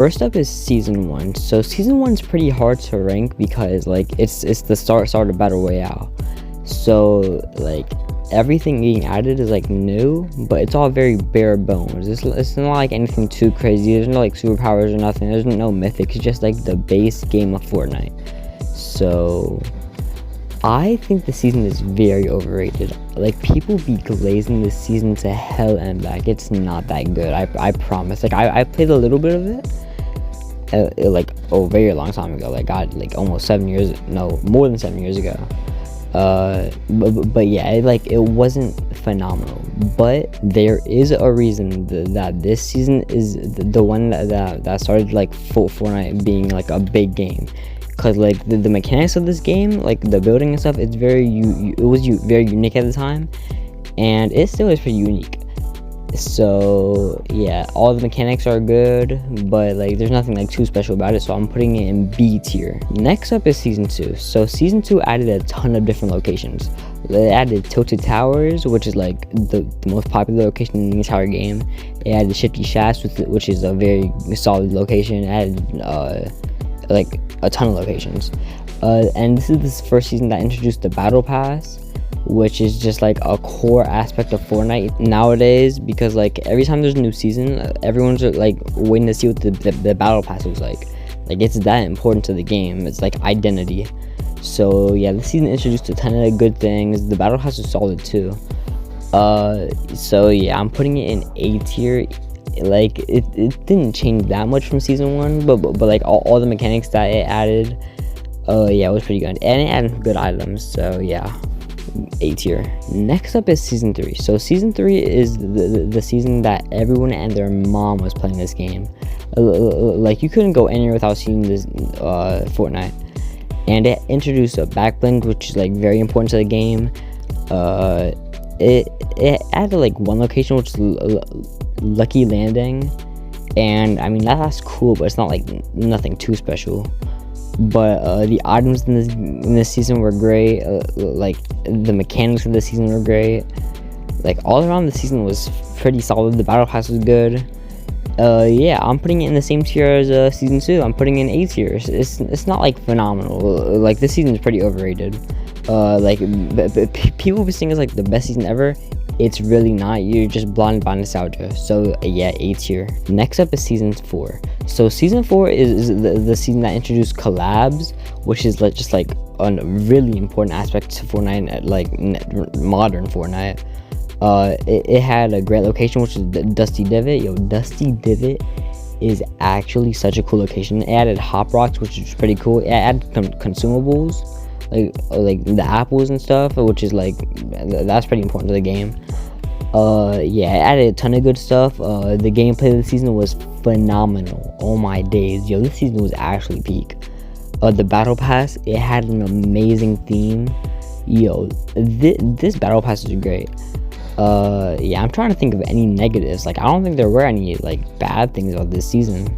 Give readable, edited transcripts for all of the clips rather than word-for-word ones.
First up is season 1. So season 1's pretty hard to rank because like it's the start of battle royale. So like everything being added is like new, but it's all very bare bones. It's not like anything too crazy. There's no like superpowers or nothing. There's no mythic. It's just like the base game of Fortnite. So I think the season is very overrated. Like, people be glazing this season to hell and back. It's not that good. I promise. Like, I played a little bit of it. Like a very long time ago. Like, God, like almost 7 years. No, more than 7 years ago. But yeah, it wasn't phenomenal. But there is a reason that this season is the one that started like Fortnite being like a big game. Because like the mechanics of this game, like the building and stuff, it's very very unique at the time, and it still is pretty unique. So yeah, all the mechanics are good, but like there's nothing like too special about it, so I'm putting it in B tier. Next up is season 2. So season 2 added a ton of different locations. They added Tilted Towers, which is like the most popular location in the entire game. It added Shifty Shafts, which is a very solid location. It added like a ton of locations, and this is the first season that introduced the battle pass, which is just like a core aspect of Fortnite nowadays, because like every time there's a new season, everyone's like waiting to see what the battle pass looks like it's that important to the game. It's like identity. So yeah, this season introduced a ton of good things. The battle pass is solid too. So yeah, I'm putting it in A tier. Like it didn't change that much from season 1, but like all the mechanics that it added, yeah, it was pretty good, and it added good items. So yeah, A tier. Next up is season 3. So season 3 is the season that everyone and their mom was playing this game. Like you couldn't go anywhere without seeing this Fortnite, and it introduced a back bling, which is like very important to the game. It added like one location, which is Lucky Landing, and I mean that's cool, but it's not like nothing too special. But the items in this season were great. Like the mechanics of the season were great. Like all around the season was pretty solid. The battle pass was good. Yeah, I'm putting it in the same tier as season 2. I'm putting it in A tier. It's not like phenomenal. Like this season is pretty overrated. Like people be saying it's like the best season ever. It's really not. You're just blinded by nostalgia. So yeah, A tier. Next up is season 4. So season 4 is the season that introduced collabs, which is like just like a really important aspect to Fortnite, like modern Fortnite. It had a great location, which is Dusty Divot. Yo, Dusty Divot is actually such a cool location. It added hop rocks, which is pretty cool. It added consumables, like the apples and stuff, which is like that's pretty important to the game. Yeah, it added a ton of good stuff. The gameplay of the season was phenomenal. Oh my days, yo, this season was actually peak. The battle pass, it had an amazing theme. Yo, this battle pass is great. Yeah, I'm trying to think of any negatives. Like I don't think there were any like bad things about this season.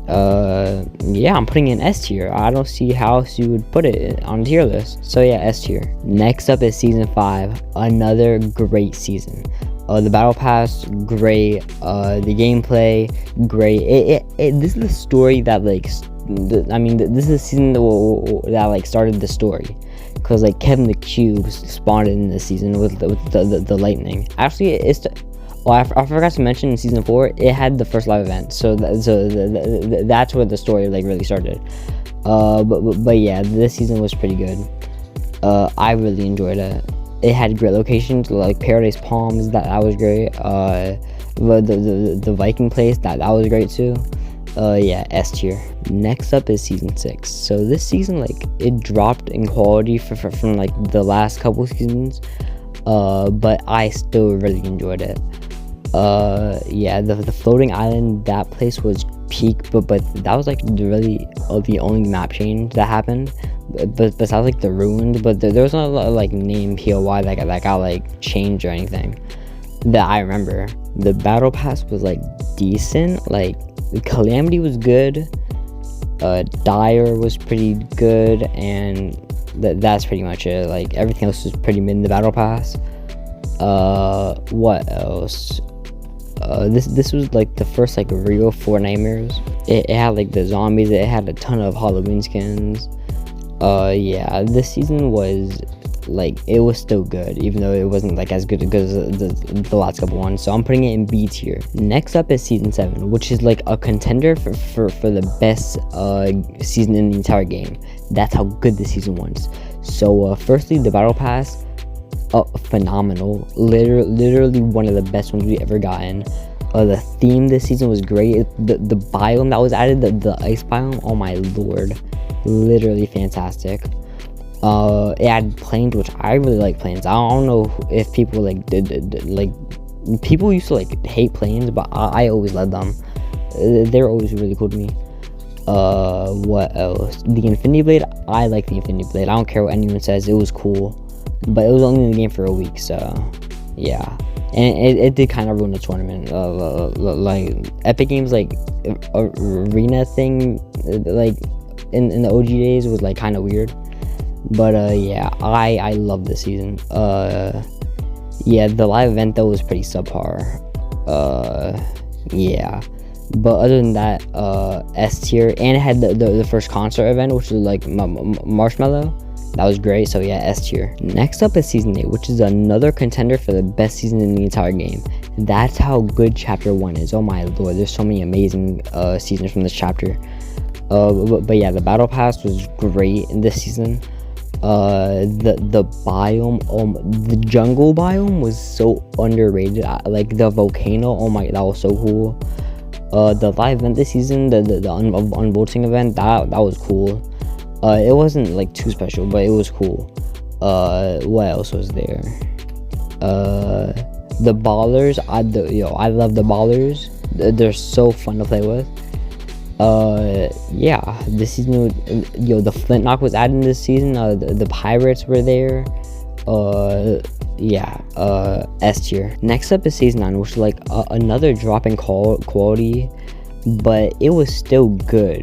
Yeah, I'm putting it in S tier. I don't see how else you would put it on a tier list. So yeah, S tier. Next up is season 5. Another great season. The battle pass, great. The gameplay, great. This is the story that like this is the season that like started the story, because like Kevin the Cube spawned in this season with the lightning. Actually, I forgot to mention in season 4 it had the first live event, so that's where the story like really started. But yeah, this season was pretty good. I really enjoyed it. It had great locations like Paradise Palms, that was great. The Viking place, that was great too. Yeah, S tier. Next up is season 6. So this season, like, it dropped in quality from like the last couple seasons, but I still really enjoyed it. Yeah, the floating island, that place was peak, but that was like really the only map change that happened. But besides like the ruins, but there was not a lot of like name POI that got like changed or anything that I remember. The battle pass was like decent. Like Calamity was good, Dire was pretty good, and that's pretty much it. Like everything else was pretty mid in the battle pass. What else? This was like the first like real Fortnite mirrors. It had like the zombies. It had a ton of Halloween skins. Yeah, this season was like, it was still good, even though it wasn't like as good as the last couple ones. So I'm putting it in B tier. Next up is season 7, which is like a contender for the best season in the entire game. That's how good the season was. So firstly, the battle pass, phenomenal. Literally one of the best ones we ever gotten. The theme this season was great. The biome that was added, the ice biome, oh my lord, literally fantastic. It had planes, which I really like planes. I don't know if people like like people used to like hate planes, but I always loved them. They're always really cool to me. What else? The Infinity Blade. I like the Infinity Blade. I don't care what anyone says. It was cool, but it was only in the game for a week, so yeah. And it did kind of ruin the tournament. Like Epic Games like arena thing, like in the OG days was like kind of weird. But yeah, I love this season. Yeah, the live event though was pretty subpar. Yeah, but other than that, S tier. And it had the first concert event, which was like Marshmallow. That was great. So yeah, S tier. Next up is season 8, which is another contender for the best season in the entire game. That's how good chapter 1 is. Oh my lord, there's so many amazing seasons from this chapter. But yeah, the battle pass was great in this season. The biome, the jungle biome was so underrated. Like the volcano, oh my, that was so cool. The live event this season, the unbolting event, that was cool. It wasn't like too special, but it was cool. What else was there? The ballers, I love the ballers. They're so fun to play with. Yeah, this season, the flint knock was added in this season. The pirates were there. Yeah, S tier. Next up is season 9, which is like another drop in quality, but it was still good.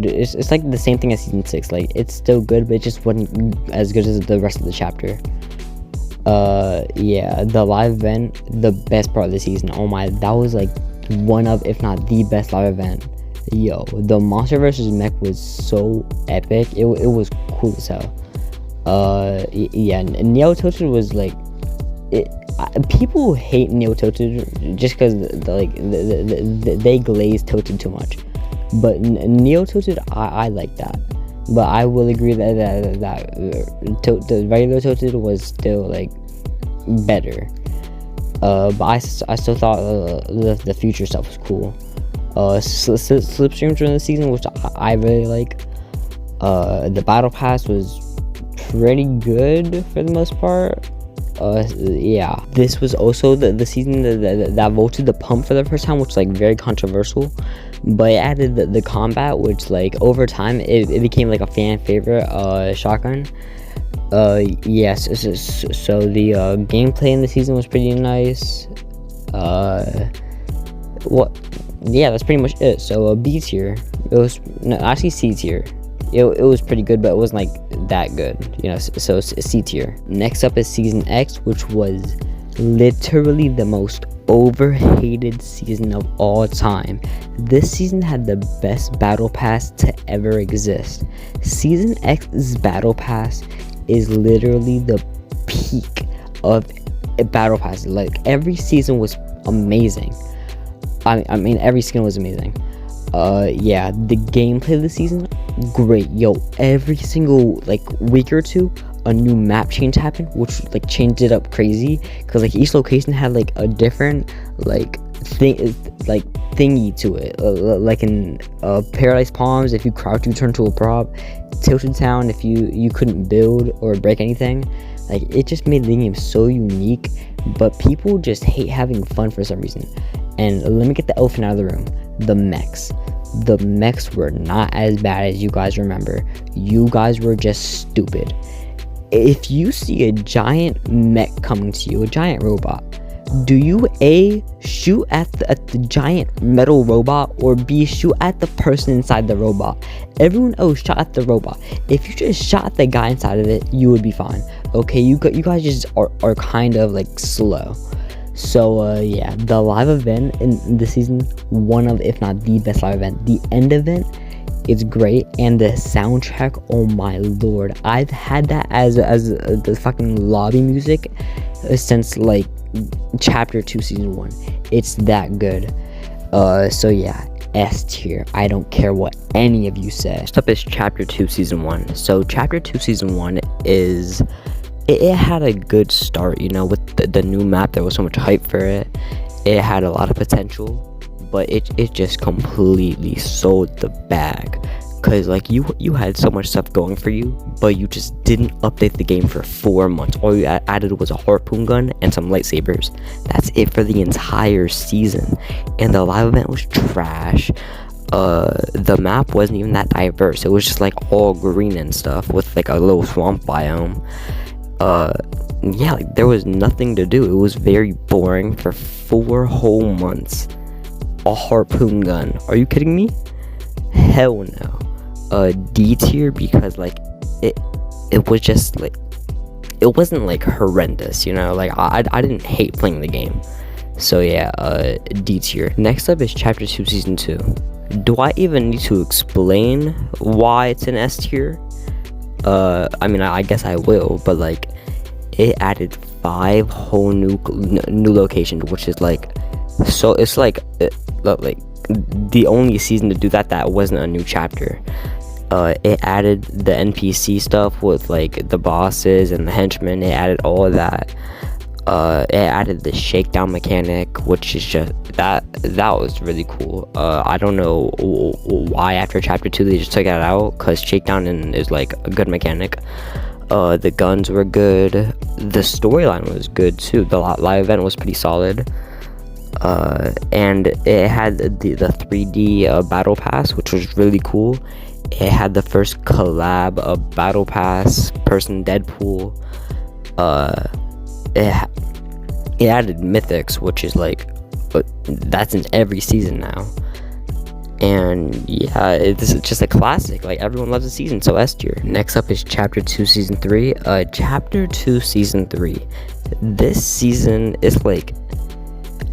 It's like the same thing as season 6. Like, it's still good, but it just wasn't as good as the rest of the chapter. Yeah, the live event, the best part of the season. Oh my, that was like one of, if not the best live event. Yo, the monster versus mech was so epic. It was cool as hell. Yeah, Neo Toted was like, people hate Neo Toted just because they glaze Toted too much. But Neo Toted, I like that. But I will agree that the regular Toted was still like better. But I still thought the future stuff was cool. Slipstreams during the season, which I really like. The battle pass was pretty good for the most part. Yeah, this was also the season that voted the pump for the first time, which is like very controversial, but it added the combat, which like over time it became like a fan favorite shotgun. Yes, so the gameplay in the season was pretty nice. Yeah, that's pretty much it. So B tier, it was actually C tier. It was pretty good, but it wasn't like that good, you know. So C tier. Next up is season X, which was literally the most overhated season of all time. This season had the best battle pass to ever exist. Season X's battle pass is literally the peak of a battle pass. Like, every season was amazing. I mean, every skin was amazing. Yeah, the gameplay of the season, great. Yo, every single like week or two, a new map change happened, which like changed it up crazy, because like each location had like a different like thingy to it. Like in Paradise Palms, if you crouch you turn to a prop. Tilted Town, if you couldn't build or break anything. Like, it just made the game so unique, but people just hate having fun for some reason. And let me get the elephant out of the room. The mechs were not as bad as you guys remember. You guys were just stupid. If you see a giant mech coming to you, a giant robot, do you A, shoot at the giant metal robot, or B, shoot at the person inside the robot? Everyone else shot at the robot. If you just shot at the guy inside of it, you would be fine. Okay, you guys just are kind of like slow. So yeah, the live event in the season, one of, if not the best live event. The end event is great, and the soundtrack, oh my lord, I've had that as the fucking lobby music since like chapter 2 season 1. It's that good. So yeah, S tier. I don't care what any of you say. Next up is chapter 2 season 1. So chapter 2 season 1 is, it had a good start, you know, with the new map. There was so much hype for it. It had a lot of potential, but it just completely sold the bag. Cause like you had so much stuff going for you, but you just didn't update the game for 4 months. All you added was a harpoon gun and some lightsabers. That's it for the entire season, and the live event was trash. The map wasn't even that diverse. It was just like all green and stuff with like a little swamp biome. Yeah, like there was nothing to do. It was very boring for 4 whole months. A harpoon gun? Are you kidding me? Hell no. D tier, because like it was just like, it wasn't like horrendous, you know, like I didn't hate playing the game. So yeah, D tier. Next up is chapter 2 season 2. Do I even need to explain why it's an S tier? I mean, I guess I will, but like it added 5 whole new locations, which is like, so it's like the only season to do that wasn't a new chapter. It added the NPC stuff with like the bosses and the henchmen. It added all of that. It added the shakedown mechanic, which is just that was really cool. I don't know why after chapter 2 they just took it out, because shakedown is like a good mechanic. The guns were good. The storyline was good too. The live event was pretty solid. And it had the 3D battle pass, which was really cool. It had the first collab battle pass person Deadpool. It added mythics, which is like, that's in every season now. And yeah, this is just a classic. Like everyone loves the season, so S tier. Next up is chapter 2 season 3. Chapter 2 season 3. This season is like,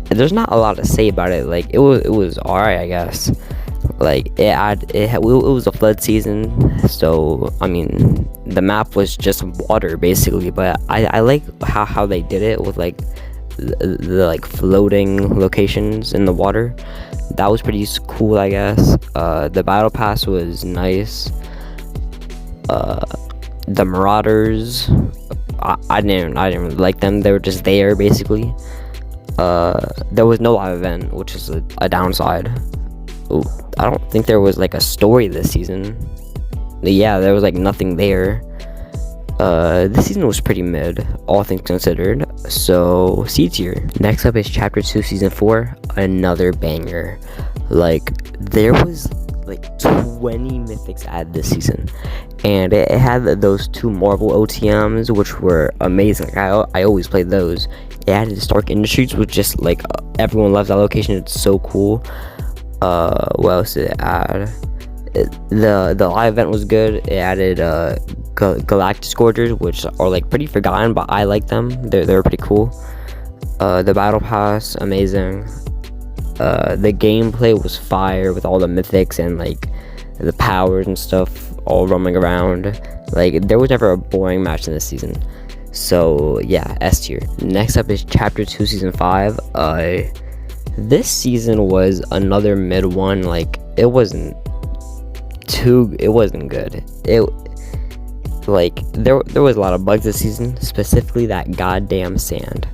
there's not a lot to say about it. Like it was alright, I guess. Like it was a flood season, so I mean the map was just water basically, but I like how they did it with like the like floating locations in the water. That was pretty cool, I guess. The battle pass was nice. The marauders, I didn't really like them. They were just there basically. There was no live event, which is a downside. Ooh, I don't think there was like a story this season. Yeah, there was like nothing there. This season was pretty mid, all things considered. So C tier. Next up is chapter 2 season 4. Another banger. Like there was like 20 mythics added this season, and it had those 2 Marvel OTMs, which were amazing. Like, I always played those. It added Stark Industries, which just like everyone loves that location. It's so cool. What else did it add? The live event was good. It added Galactic Scourgers, which are like pretty forgotten, but I like them. They're pretty cool. The battle pass, amazing. The gameplay was fire with all the mythics and like the powers and stuff all roaming around. Like there was never a boring match in this season. So yeah, S tier. Next up is chapter 2 season 5. This season was another mid one. Like it wasn't good. It like there was a lot of bugs this season, specifically that goddamn sand.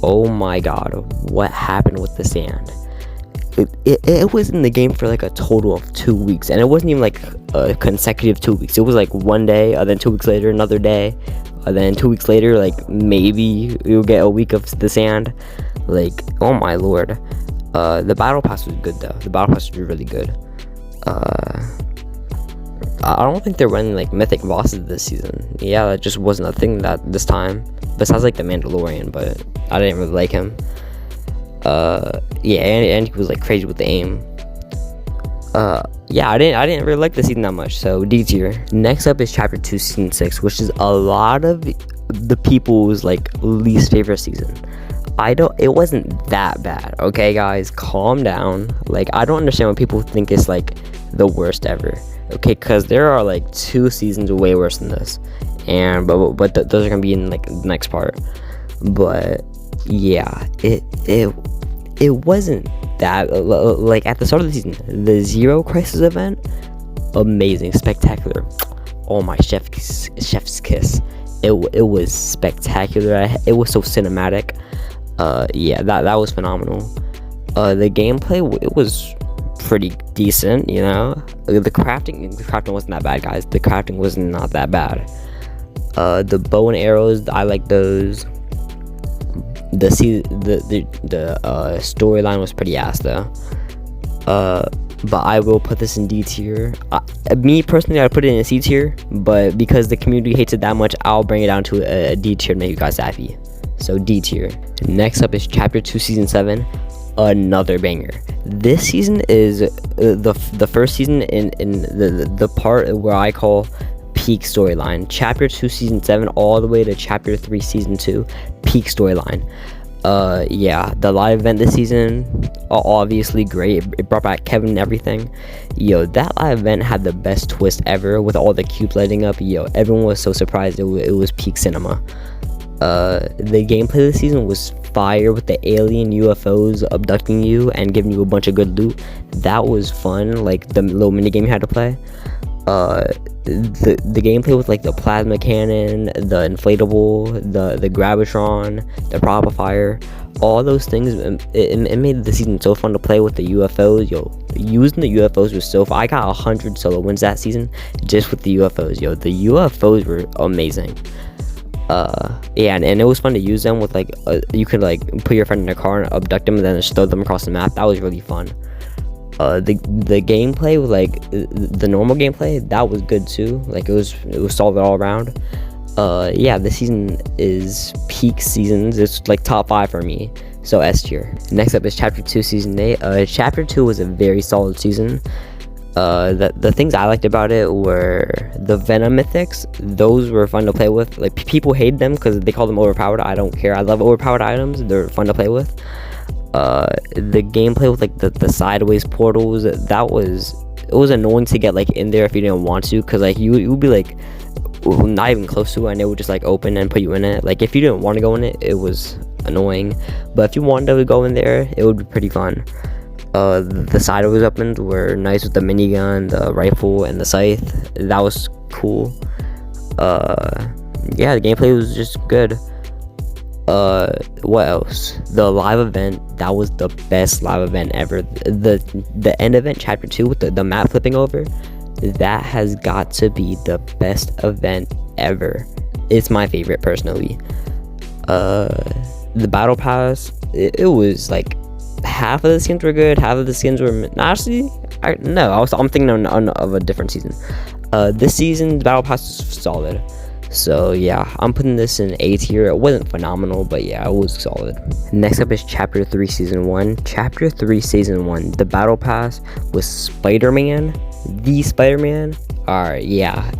Oh my god, what happened with the sand? It was in the game for like a total of 2 weeks, and it wasn't even like a consecutive 2 weeks. It was like one day, and then 2 weeks later another day, and then 2 weeks later like maybe you'll get a week of the sand. Like oh my lord. The battle pass was good though. The battle pass was really good. I don't think they're running like mythic bosses this season. Yeah, that just wasn't a thing that this time. Besides like the Mandalorian, but I didn't really like him. Yeah, and he was like crazy with the aim. Yeah, I didn't really like this season that much. So D tier. Next up is chapter 2 season 6, which is a lot of the people's like least favorite season. it wasn't that bad, okay guys, calm down. Like, I don't understand when people think it's like the worst ever, okay, because there are like 2 seasons way worse than this, and but those are gonna be in like the next part. But yeah, it wasn't that like at the start of the season, the Zero Crisis event, amazing, spectacular. Oh my, chef's kiss. It was spectacular. It was so cinematic. Yeah, that was phenomenal. The gameplay, it was pretty decent, you know. The crafting wasn't that bad, guys. The crafting was not that bad. The bow and arrows, I like those. The storyline was pretty ass though. But I will put this in D tier. Me personally, I put it in a C tier, but because the community hates it that much, I'll bring it down to a D tier to make you guys happy. So D tier. Next up is Chapter 2 Season 7, another banger. This season is the first season in the part where I call peak storyline. Chapter 2 Season 7 all the way to Chapter 3 Season 2, peak storyline. Yeah, the live event this season, obviously great. It brought back Kevin and everything. Yo, that live event had the best twist ever with all the cubes lighting up. Yo, everyone was so surprised. It was peak cinema. The gameplay this season was fire with the alien UFOs abducting you and giving you a bunch of good loot. That was fun, like the little mini game you had to play. The gameplay with like the plasma cannon, the inflatable, the gravitron, the propifier, all those things, it made the season so fun to play with the UFOs. Yo, using the UFOs was so fun. I got 100 solo wins that season just with the UFOs. Yo, the UFOs were amazing. Yeah, and it was fun to use them with like you could like put your friend in a car and abduct them and then just throw them across the map. That was really fun. The gameplay with like the normal gameplay, that was good too. Like it was solid all around. Yeah, this season is peak seasons. It's like top 5 for me, so S tier. Next up is Chapter 2 Season 8. Chapter 2 was a very solid season. The things I liked about it were the Venom mythics. Those were fun to play with. Like people hate them because they call them overpowered. I don't care. I love overpowered items. They're fun to play with. The gameplay with like the sideways portals, it was annoying to get like in there if you didn't want to, because like you would be like not even close to it and it would just like open and put you in it. Like if you didn't want to go in it, it was annoying, but if you wanted to go in there, it would be pretty fun. The sideways weapons were nice with the minigun, the rifle, and the scythe. That was cool. Yeah, the gameplay was just good. What else? The live event, that was the best live event ever. The end event, Chapter 2, with the map flipping over, that has got to be the best event ever. It's my favorite personally. The battle pass, it was like half of the skins were good, half of the skins were actually I'm thinking of a different season. This season the battle pass was solid. So yeah, I'm putting this in A tier. It wasn't phenomenal, but yeah, it was solid. Next up is Chapter 3 Season 1. Chapter 3 Season 1, the battle pass was Spider-Man. The Spider-Man. Alright, yeah,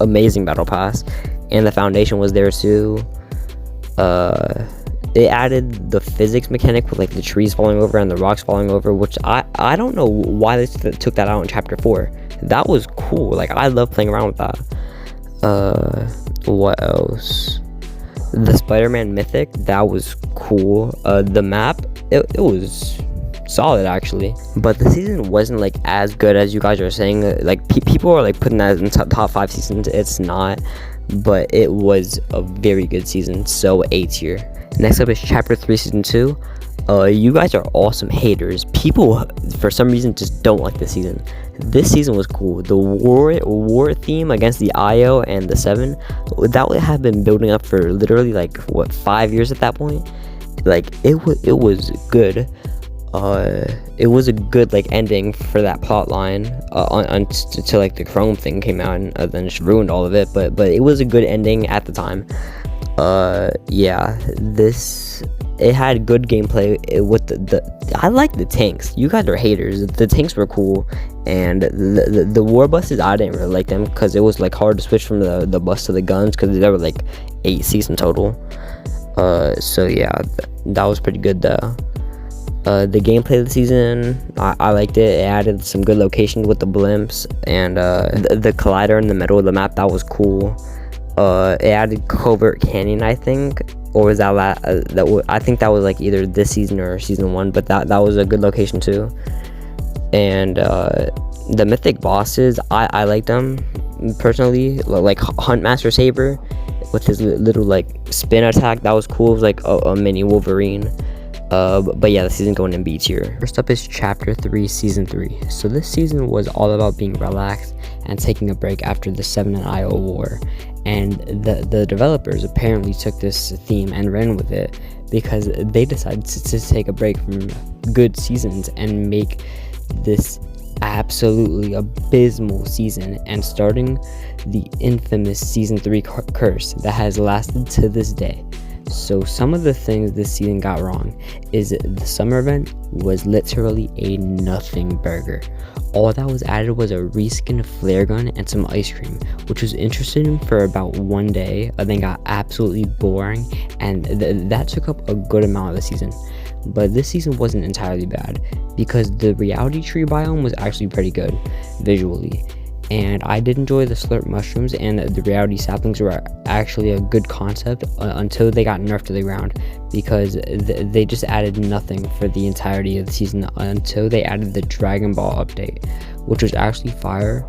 amazing battle pass. And the foundation was there too. It added the physics mechanic with like the trees falling over and the rocks falling over, which I don't know why they took that out in Chapter 4. That was cool. Like I love playing around with that. What else? The Spider-Man mythic, that was cool. The map, it was solid actually, but the season wasn't like as good as you guys are saying. Like people are like putting that in top 5 seasons. It's not, but it was a very good season, so A tier. Next up is Chapter 3 Season 2. You guys are awesome haters. People for some reason just don't like this season. This season was cool. The war theme against the IO and the 7, that would have been building up for literally like what 5 years at that point. Like it was good. It was a good like ending for that plot line until like the Chrome thing came out and then just ruined all of it. But it was a good ending at the time. Yeah, it had good gameplay with I like the tanks. You guys are haters. The tanks were cool, and the war buses, I didn't really like them because it was like hard to switch from the bus to the guns because there were like 8 seats in total. So yeah, that was pretty good though. The gameplay of the season, I liked it. It added some good locations with the blimps and the collider in the middle of the map. That was cool. It added Covert Canyon, I think, or was that I think that was like either this season or season 1, but that was a good location too. And the mythic bosses, I like them personally, like Huntmaster Saber with his little like spin attack. That was cool. It was like a mini Wolverine. But yeah, the season going in B tier. First up is Chapter 3, Season 3. So this season was all about being relaxed and taking a break after the Seven and Isle War. And the developers apparently took this theme and ran with it because they decided to take a break from good seasons and make this absolutely abysmal season, and starting the infamous Season 3 curse that has lasted to this day. So some of the things this season got wrong is the summer event was literally a nothing burger. All that was added was a reskinned flare gun and some ice cream, which was interesting for about 1 day, and then got absolutely boring, and that took up a good amount of the season. But this season wasn't entirely bad because the reality tree biome was actually pretty good visually. And I did enjoy the slurp mushrooms, and the reality saplings were actually a good concept until they got nerfed to the ground, because they just added nothing for the entirety of the season until they added the Dragon Ball update, which was actually fire,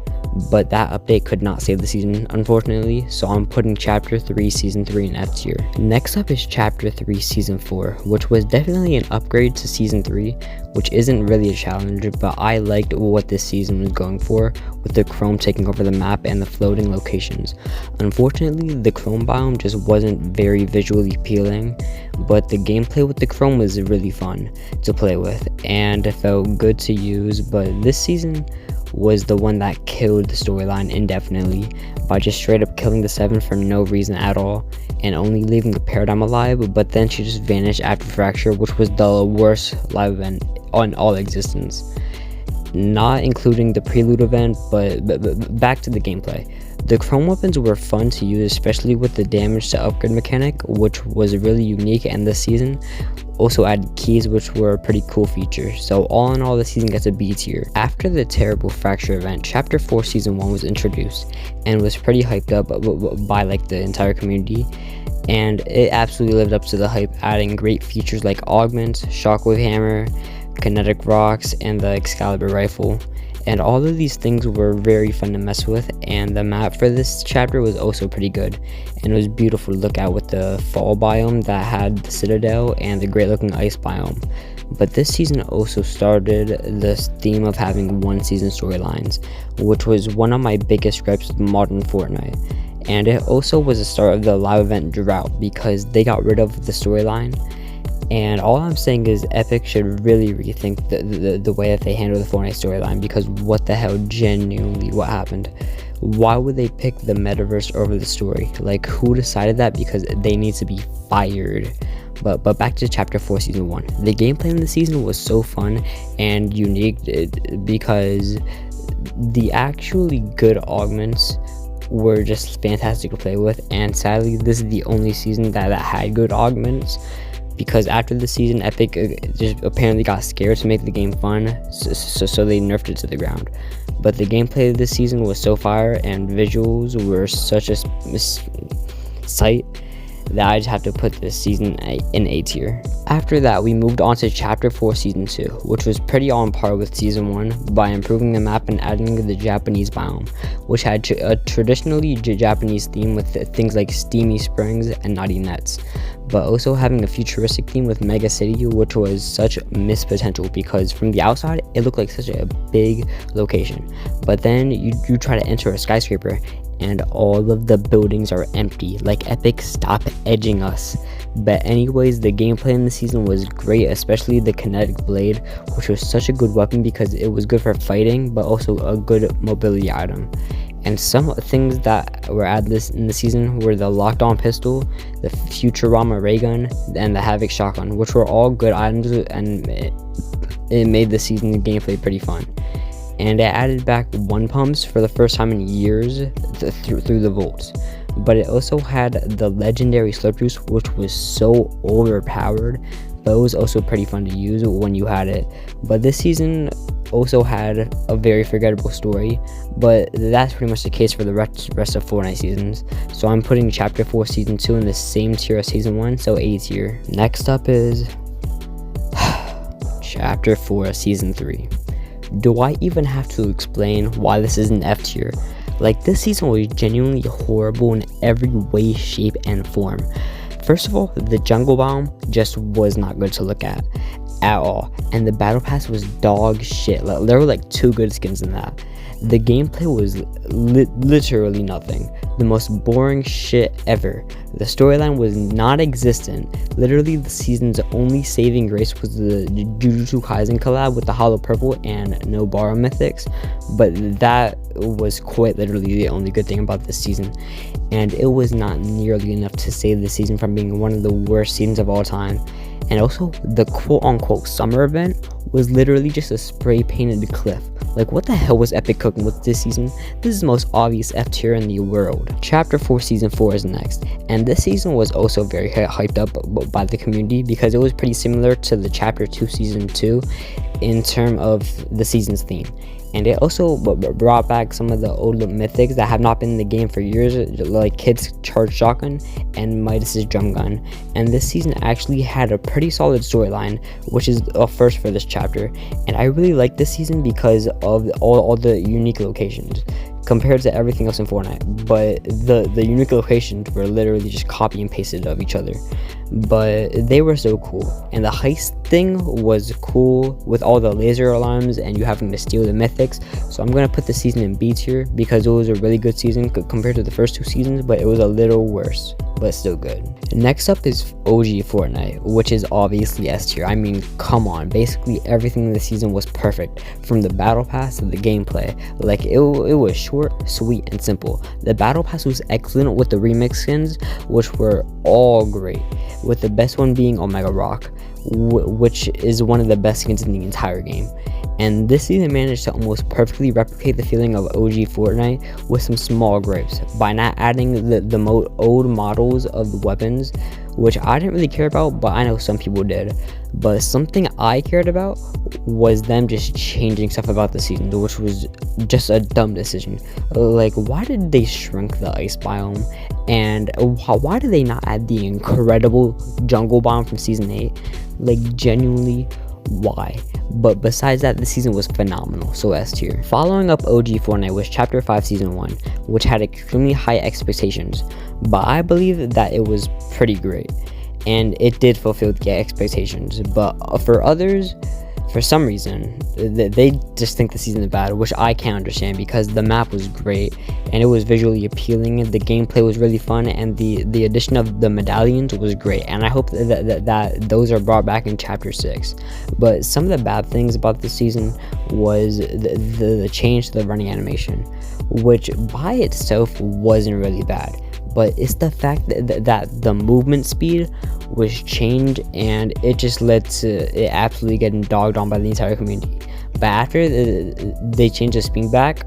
but that update could not save the season, unfortunately, so I'm putting Chapter 3 Season 3 in F tier. Next up is Chapter 3 Season 4, which was definitely an upgrade to Season 3, which isn't really a challenge, but I liked what this season was going for, with the chrome taking over the map and the floating locations. Unfortunately, the chrome biome just wasn't very visually appealing, but the gameplay with the chrome was really fun to play with, and it felt good to use. But this season was the one that killed the storyline indefinitely by just straight up killing the Seven for no reason at all and only leaving the Paradigm alive, but then she just vanished after Fracture, which was the worst live event on all existence, not including the prelude event. But back to the gameplay. The chrome weapons were fun to use, especially with the damage to upgrade mechanic, which was really unique, and this season also added keys, which were a pretty cool feature. So all in all, the season gets a B tier. After the terrible Fracture event, Chapter 4 Season 1 was introduced and was pretty hyped up by like the entire community, and it absolutely lived up to the hype, adding great features like augments, shockwave hammer, kinetic rocks, and the Excalibur rifle. And all of these things were very fun to mess with, and the map for this chapter was also pretty good, and it was beautiful to look at with the fall biome that had the Citadel and the great looking ice biome. But this season also started this theme of having one season storylines, which was one of my biggest gripes with modern Fortnite. And it also was the start of the live event drought because they got rid of the storyline. And all I'm saying is Epic should really rethink the way that they handle the Fortnite storyline, because what the hell, genuinely, what happened? Why would they pick the metaverse over the story? Like, who decided that? Because they need to be fired. But back to Chapter 4 Season 1. The gameplay in the season was so fun and unique because the actually good augments were just fantastic to play with, and sadly this is the only season that had good augments, because after the season, Epic just apparently got scared to make the game fun, so they nerfed it to the ground. But the gameplay of this season was so fire, and visuals were such a sight that I just have to put this season in A tier. After that, we moved on to Chapter 4 Season 2, which was pretty on par with Season 1 by improving the map and adding the Japanese biome, which had a traditionally Japanese theme with things like steamy springs and naughty nets, but also having a futuristic theme with Mega City, which was such missed potential because from the outside it looked like such a big location, but then you try to enter a skyscraper and all of the buildings are empty. Like, Epic, stop edging us. But anyways, the gameplay in the season was great, especially the kinetic blade, which was such a good weapon because it was good for fighting but also a good mobility item. And some things that were added in the season were the locked on pistol, the Futurama ray gun, and the Havoc shotgun, which were all good items, and it made the season gameplay pretty fun. And it added back one pumps for the first time in years through the vaults. but it also had the legendary slurp juice, which was so overpowered, but it was also pretty fun to use when you had it. But this season also had a very forgettable story, but that's pretty much the case for the rest of Fortnite seasons. So I'm putting Chapter 4 Season 2 in the same tier as Season 1, so A tier. Next up is Chapter 4 Season 3. Do I even have to explain why this is an F tier? Like, this season was genuinely horrible in every way, shape, and form. First of all, the jungle biome just was not good to look at all, and the battle pass was dog shit. There were like 2 good skins in that. The gameplay was literally nothing. The most boring shit ever. The storyline was non-existent. Literally, the season's only saving grace was the Jujutsu Kaisen collab with the Hollow Purple and no Borrow mythics, but that was quite literally the only good thing about this season, and it was not nearly enough to save the season from being one of the worst seasons of all time. And also, the quote-unquote summer event was literally just a spray-painted cliff. Like, what the hell was Epic cooking with this season? This is the most obvious F tier in the world. Chapter 4 Season 4 is next, and this season was also very hyped up by the community because it was pretty similar to the Chapter 2 Season 2 in terms of the season's theme. And it also brought back some of the old mythics that have not been in the game for years, like Kid's Charge Shotgun and Midas's Drum Gun. And this season actually had a pretty solid storyline, which is a first for this chapter. And I really like this season because of all the unique locations compared to everything else in Fortnite. But the unique locations were literally just copy and pasted of each other. But they were so cool. And the heist thing was cool with all the laser alarms and you having to steal the mythics. So I'm going to put the season in B tier because it was a really good season compared to the first 2 seasons, but it was a little worse, but still good. Next up is OG Fortnite, which is obviously S tier. I mean, come on, basically everything in the season was perfect, from the battle pass to the gameplay. Like, it was short, sweet, and simple. The battle pass was excellent with the remix skins, which were all great, with the best one being Omega Rock, which is one of the best skins in the entire game. And this season managed to almost perfectly replicate the feeling of OG Fortnite with some small gripes by not adding the old models of the weapons, which I didn't really care about, but I know some people did. But something I cared about was them just changing stuff about the season, which was just a dumb decision. Like, why did they shrink the ice biome? And why did they not add the incredible jungle biome from season 8? Like, genuinely, why? But besides that, the season was phenomenal, so S tier. Following up OG Fortnite was Chapter 5 Season 1, which had extremely high expectations, but I believe that it was pretty great, and it did fulfill the expectations. But for others, for some reason, they just think the season is bad, which I can't understand because the map was great and it was visually appealing, the gameplay was really fun, and the addition of the medallions was great, and I hope that those are brought back in Chapter 6. But some of the bad things about this season was the change to the running animation, which by itself wasn't really bad, but it's the fact that the movement speed was changed, and it just led to it absolutely getting dogged on by the entire community. But after they changed the speed back,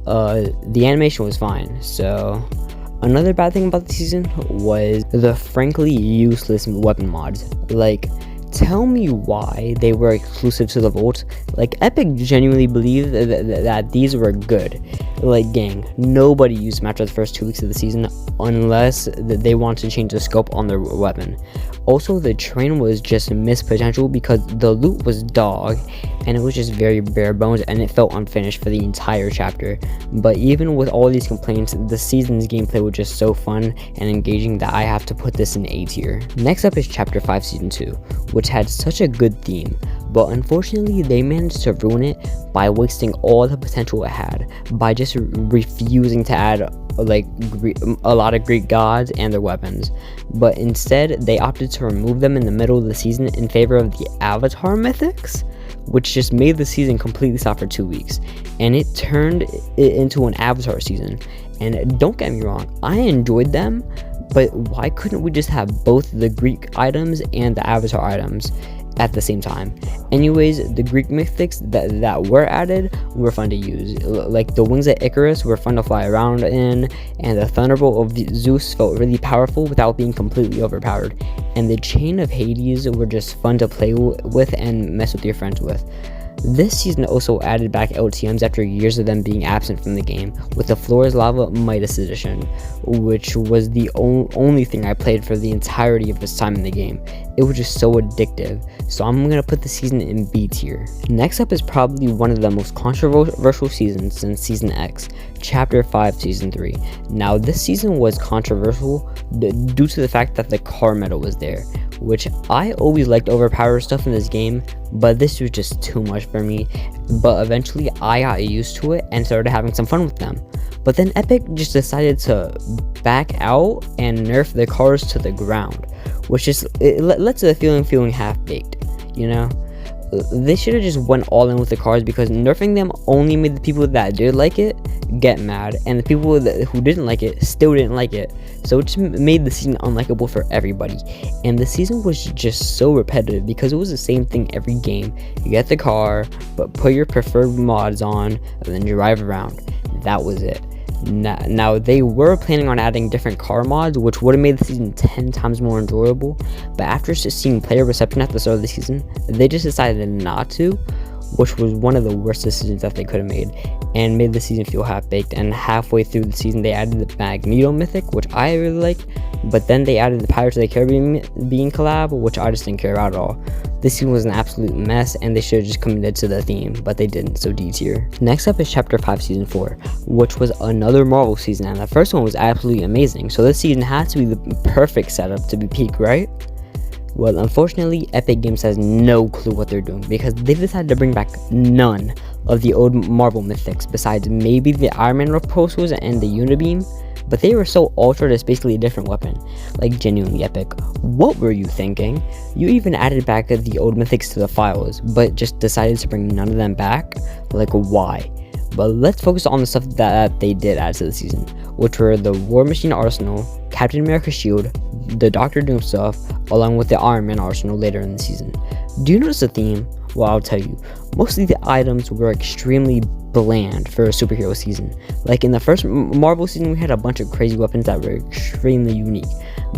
the animation was fine. So another bad thing about the season was the frankly useless weapon mods. Like, tell me why they were exclusive to the Vault. Like, Epic genuinely believed that these were good. Like, gang, nobody used them after the first 2 weeks of the season unless they want to change the scope on their weapon. Also, the train was just missed potential because the loot was dog and it was just very bare bones and it felt unfinished for the entire chapter. But even with all these complaints, the season's gameplay was just so fun and engaging that I have to put this in A tier. Next up is Chapter 5 Season 2, which had such a good theme, but unfortunately they managed to ruin it by wasting all the potential it had by just refusing to add like a lot of Greek gods and their weapons, but instead they opted to remove them in the middle of the season in favor of the Avatar mythics, which just made the season completely stop for 2 weeks, and it turned it into an Avatar season. And don't get me wrong, I enjoyed them, but why couldn't we just have both the Greek items and the Avatar items? at the same time. Anyways, the Greek mythics that were added were fun to use. Like the wings of Icarus were fun to fly around in, and the thunderbolt of Zeus felt really powerful without being completely overpowered. And the chain of Hades were just fun to play with and mess with your friends with. This season also added back LTMs after years of them being absent from the game, with the Floor is Lava Midas edition, which was the only thing I played for the entirety of its time in the game. It was just so addictive, so I'm gonna put the season in B tier. Next up is probably one of the most controversial seasons since Season X, Chapter 5 Season 3. Now this season was controversial due to the fact that the car meta was there, which I always liked overpowered stuff in this game, but this was just too much for me. But eventually I got used to it and started having some fun with them. But then Epic just decided to back out and nerf the cars to the ground, which just led to the feeling half-baked, you know? They should have just went all in with the cars, because nerfing them only made the people that did like it get mad, and the people who didn't like it still didn't like it. So it just made the season unlikable for everybody, and the season was just so repetitive because it was the same thing every game. You get the car, but put your preferred mods on, and then drive around. That was it. Now they were planning on adding different car mods, which would have made the season 10 times more enjoyable, but after just seeing player reception at the start of the season, they just decided not to, which was one of the worst decisions that they could have made, and made the season feel half-baked. And halfway through the season they added the Magneto mythic, which I really liked, but then they added the Pirates of the Caribbean collab, which I just didn't care about at all. This season was an absolute mess, and they should have just committed to the theme, but they didn't, so D tier. Next up is Chapter 5 Season 4, which was another Marvel season, and the first one was absolutely amazing, so this season had to be the perfect setup to be peak, right? Well, unfortunately, Epic Games has no clue what they're doing, because they've decided to bring back none of the old Marvel mythics, besides maybe the Iron Man repulsors and the Unibeam, but they were so altered it's basically a different weapon. Like, genuinely Epic, what were you thinking? You even added back the old mythics to the files, but just decided to bring none of them back? Like, why? But let's focus on the stuff that they did add to the season, which were the War Machine Arsenal, Captain America's shield, the Doctor Doom stuff, along with the Iron Man arsenal later in the season. Do you notice a theme? Well, I'll tell you. Most of the items were extremely bland for a superhero season. Like in the first Marvel season, we had a bunch of crazy weapons that were extremely unique,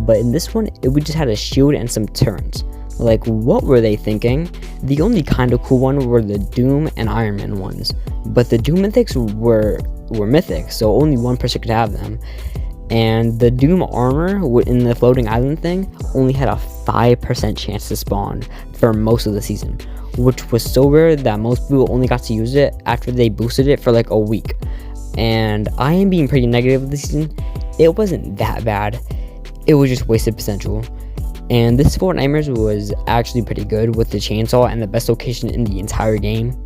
but in this one, we just had a shield and some turrets. Like, what were they thinking? The only kind of cool one were the Doom and Iron Man ones, but the Doom mythics were mythic, so only one person could have them. And the Doom armor in the floating island thing only had a 5% chance to spawn for most of the season, which was so rare that most people only got to use it after they boosted it for like a week. And I am being pretty negative with the season. It wasn't that bad, it was just wasted potential. And this Fortnite was actually pretty good with the chainsaw and the best location in the entire game,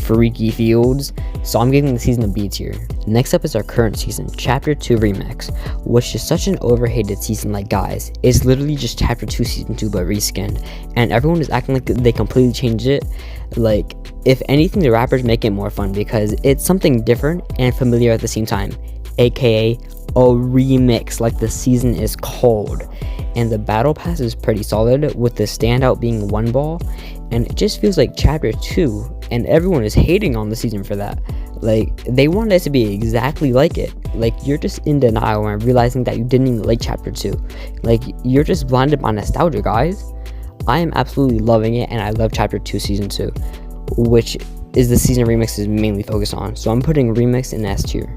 Freaky Fields, so I'm giving the season a B tier. Next up is our current season, Chapter 2 Remix, which is such an overhated season. Like, guys, it's literally just Chapter 2 Season 2 but reskinned, and everyone is acting like they completely changed it. Like, if anything, the rappers make it more fun because it's something different and familiar at the same time, aka a remix, like the season is called. And the battle pass is pretty solid, with the standout being one ball, and it just feels like Chapter 2, and everyone is hating on the season for that. Like, they wanted it to be exactly like it. Like, you're just in denial and realizing that you didn't even like Chapter 2. Like, you're just blinded by nostalgia, guys. I am absolutely loving it, and I love Chapter 2 Season 2, which is the season Remix is mainly focused on, so I'm putting Remix in S tier.